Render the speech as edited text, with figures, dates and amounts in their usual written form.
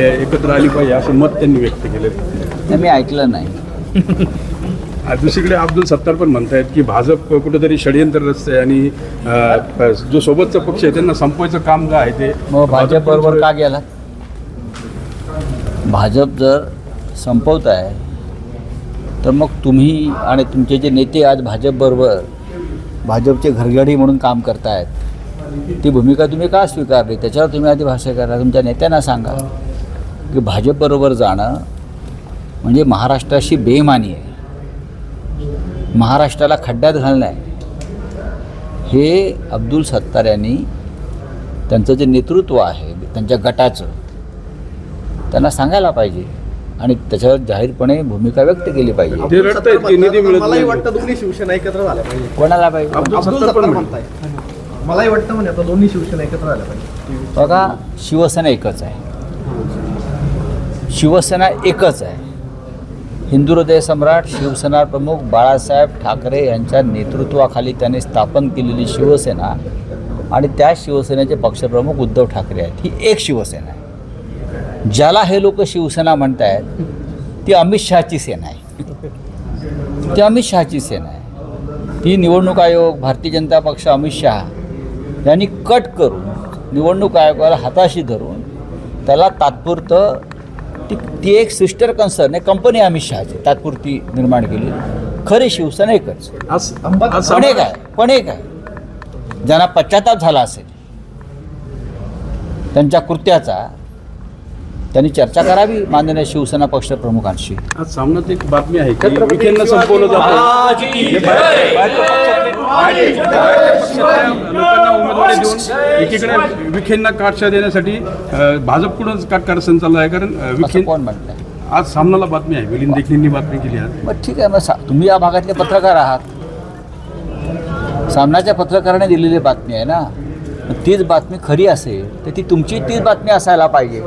एकत्र आली पाहिजे असं मत त्यांनी व्यक्त केलं. मी ऐकलं नाही. दुसरीकडे अब्दुल सत्तार पण म्हणतायत की भाजप कुठेतरी षडयंत्र रचते आणि जो सोबतचा पक्ष आहे त्यांना संपवायचं काम जे आहे ते. मग भाजप बरोबर का गेला? भाजप जर संपवत आहे तर मग तुम्ही आणि तुमचे जे नेते आज भाजपबरोबर भाजपचे घरगडी म्हणून काम करतायत ती भूमिका तुम्ही का स्वीकारली? त्याच्यावर तुम्ही आधी भाष्य करा. तुमच्या नेत्यांना सांगा की भाजपबरोबर जाणं म्हणजे महाराष्ट्राशी बेईमानी आहे, महाराष्ट्राला खड्ड्यात घालणं आहे. हे अब्दुल सत्तार यांनी त्यांचं जे नेतृत्व आहे त्यांच्या गटाचं त्यांना सांगायला पाहिजे आणि त्याच्यावर जाहीरपणे भूमिका व्यक्त केली पाहिजे. ते रडतायत की निधी मिळत मलाही नाही. वाटतं दोन्ही शिवसेना एकत्र झाल्या पाहिजे. कोणाला पाहिजे? अब्दुल अब्दुल सत्तार पण सत्तार म्हणताय. म्हणताय. मलाही वाटतं म्हणजे आता दोन्ही शिवसेना एकत्र झाल्या पाहिजे. बघा, शिवसेना एकच आहे, शिवसेना एकच आहे. हिंदू हृदय सम्राट शिवसेना प्रमुख बाळासाहेब ठाकरे यांच्या नेतृत्वाखाली त्यांनी स्थापन केलेली शिवसेना आणि त्या शिवसेनेचे पक्षप्रमुख उद्धव ठाकरे आहेत. ही एक शिवसेना आहे. ज्याला हे लोक शिवसेना म्हणत आहेत ती अमित शहाची सेना आहे. ती अमित शहाची सेना आहे. ती निवडणूक आयोग, भारतीय जनता पक्ष, अमित शहा यांनी कट करून निवडणूक आयोगाला हाताशी धरून त्याला तात्पुरतं ती एक सिस्टर कन्सर्न आहे, कंपनी अमित शहाची तात्पुरती निर्माण केली. खरी शिवसेना एकच. पण एक आहे ज्यांना पश्चाताप झाला असेल त्यांच्या कृत्याचा त्यांनी चर्चा करावी माननीय शिवसेना पक्ष प्रमुखांशी. आज सामन्यात एक बातमी आहे की विखेंना संपवलं जातं. लोकांना उमेदवारी देऊन एकीकडे विखेंना काटशा देण्यासाठी भाजपकडूनच कारस्थान चालू आहे. कारण विखे कोण म्हणताय? आज सामनाला बातमी आहे, मिलिंद देखनींनी बातमी केली आहे. मग ठीक आहे, मग तुम्ही या भागातले पत्रकार आहात, सामनाच्या पत्रकाराने दिलेली बातमी आहे ना. तीच बातमी खरी असेल तर ती तुमची तीच बातमी असायला पाहिजे.